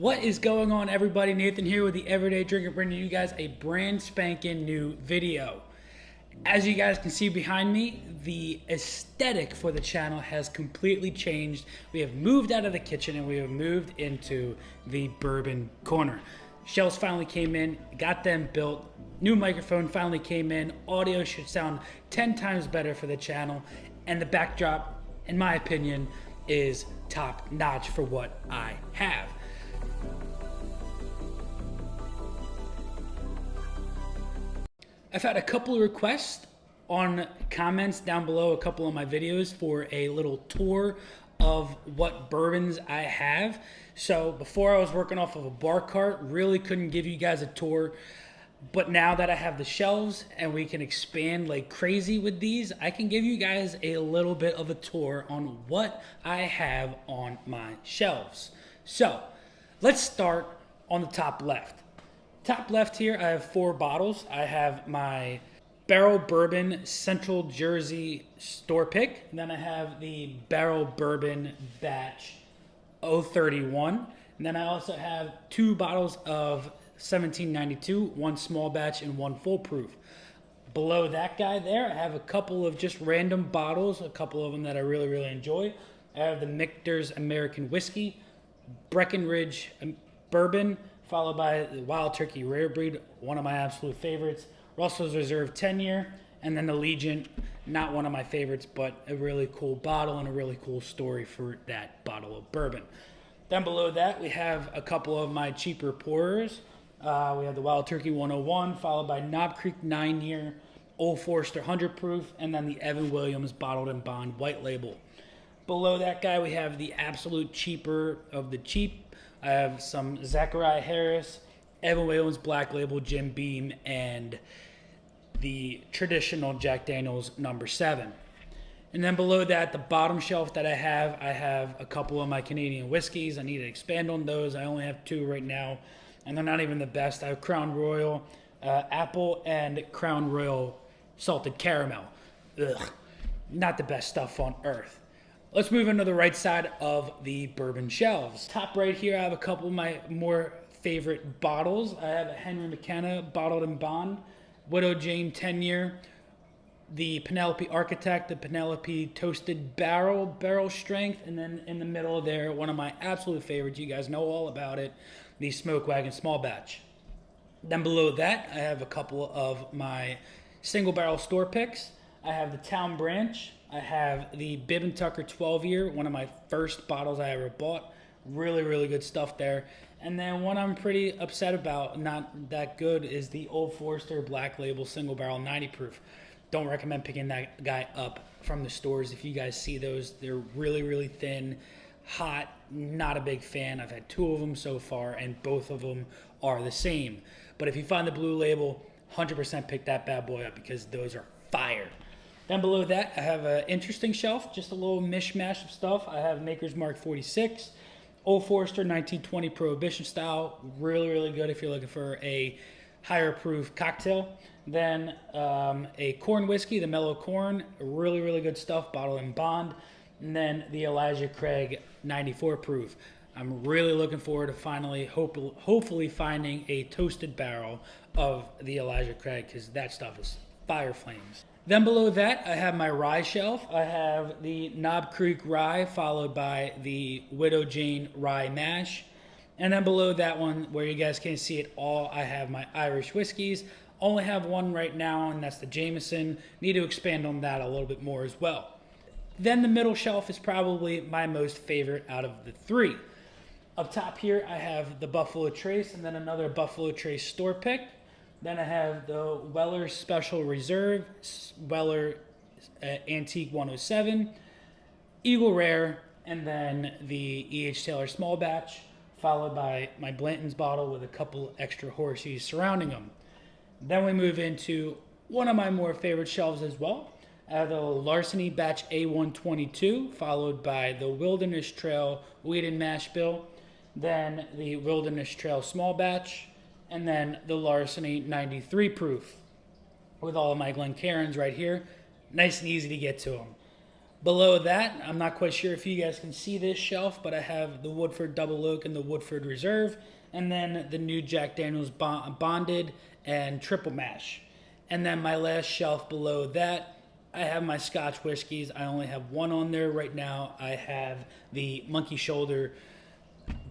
What is going on, everybody? Nathan here with the Everyday Drinker, bringing you guys a brand spanking new video. As you guys can see behind me, the aesthetic for the channel has completely changed. We have moved out of the kitchen and we have moved into the bourbon corner. Shelves finally came in, got them built. New microphone finally came in. Audio should sound 10 times better for the channel. And the backdrop, in my opinion, is top notch for what I have. I've had a couple of requests on comments down below a couple of my videos for a little tour of what bourbons I have. So before I was working off of a bar cart, really couldn't give you guys a tour. But now that I have the shelves and we can expand like crazy with these, I can give you guys a little bit of a tour on what I have on my shelves. So let's start on the top left. Top left here, I have 4 bottles. I have my Barrel Bourbon Central Jersey store pick. Then I have the Barrel Bourbon Batch 031. And then I also have 2 bottles of 1792, 1 small batch and 1 full proof. Below that guy there, I have a couple of just random bottles, a couple of them that I really enjoy. I have the Michter's American Whiskey, Breckenridge Bourbon, followed by the Wild Turkey Rare Breed, one of my absolute favorites. Russell's Reserve 10-year, and then the Legion, not one of my favorites, but a really cool bottle and a really cool story for that bottle of bourbon. Then below that, we have a couple of my cheaper pourers. We have the Wild Turkey 101, followed by Knob Creek 9-year, Old Forester 100 proof, and then the Evan Williams Bottled and Bond White Label. Below that guy, we have the absolute cheaper of the cheap. I have some Zachariah Harris, Evan Williams Black Label, Jim Beam, and the traditional Jack Daniel's number 7. And then below that, the bottom shelf that I have a couple of my Canadian whiskeys. I need to expand on those. I only have 2 right now, and they're not even the best. I have Crown Royal Apple and Crown Royal Salted Caramel. Ugh, not the best stuff on earth. Let's move into the right side of the bourbon shelves. Top right here, I have a couple of my more favorite bottles. I have a Henry McKenna Bottled and Bond, Widow Jane 10-year, the Penelope Architect, the Penelope Toasted Barrel Strength, and then in the middle there, one of my absolute favorites, you guys know all about it, the Smoke Wagon Small Batch. Then below that, I have a couple of my single barrel store picks. I have the Town Branch. I have the Bib & Tucker 12-year, one of my first bottles I ever bought. Really good stuff there. And then one I'm pretty upset about, not that good, is the Old Forester Black Label Single Barrel 90 proof. Don't recommend picking that guy up from the stores. If you guys see those, they're really thin, hot, not a big fan. I've had 2 of them so far, and both of them are the same. But if you find the blue label, 100% pick that bad boy up because those are fire. Then below that, I have an interesting shelf, just a little mishmash of stuff. I have Maker's Mark 46, Old Forester 1920 Prohibition style, really good if you're looking for a higher proof cocktail. Then a corn whiskey, the Mellow Corn, really good stuff, Bottled and Bond. And then the Elijah Craig 94 proof. I'm really looking forward to finally, hopefully finding a toasted barrel of the Elijah Craig, because that stuff is fire flames. Then below that, I have my rye shelf. I have the Knob Creek Rye, followed by the Widow Jane Rye Mash. And then below that one, where you guys can't see it all, I have my Irish whiskeys. Only have one right now, and that's the Jameson. Need to expand on that a little bit more as well. Then the middle shelf is probably my most favorite out of the 3. Up top here, I have the Buffalo Trace, and then another Buffalo Trace store pick. Then I have the Weller Special Reserve, Weller Antique 107, Eagle Rare, and then the E.H. Taylor Small Batch, followed by my Blanton's bottle with a couple extra Horseys surrounding them. Then we move into one of my more favorite shelves as well. I have the Larceny Batch A122, followed by the Wilderness Trail Wheat and Mash Bill, then the Wilderness Trail Small Batch, and then the Larceny 93 proof with all of my Glencairns right here. Nice and easy to get to them. Below that, I'm not quite sure if you guys can see this shelf, but I have the Woodford Double Oak and the Woodford Reserve, and then the new Jack Daniel's Bonded and Triple Mash. And then my last shelf below that, I have my Scotch whiskeys. I only have one on there right now. I have the Monkey Shoulder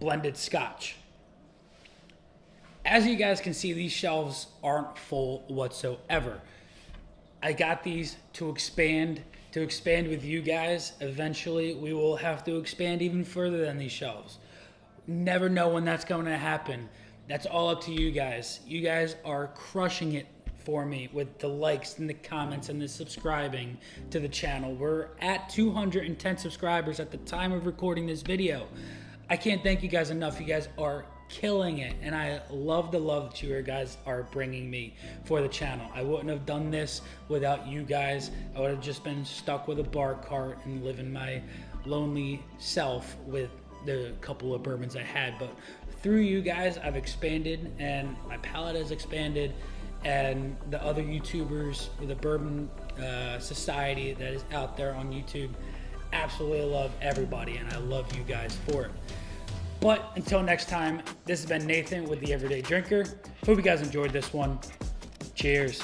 blended Scotch. As you guys can see, these shelves aren't full whatsoever. I got these to expand with you guys. Eventually, we will have to expand even further than these shelves. Never know when that's going to happen. That's all up to you guys. You guys are crushing it for me with the likes and the comments and the subscribing to the channel. We're at 210 subscribers at the time of recording this video. I can't thank you guys enough. You guys are killing it, and I love the love that you guys are bringing me for the channel. I wouldn't have done this without you guys. I would have just been stuck with a bar cart and living my lonely self with the couple of bourbons I had. But through you guys, I've expanded, and my palate has expanded, and the other YouTubers, the Bourbon Society that is out there on YouTube, absolutely love everybody, and I love you guys for it. But until next time, this has been Nathan with The Everyday Drinker. Hope you guys enjoyed this one. Cheers.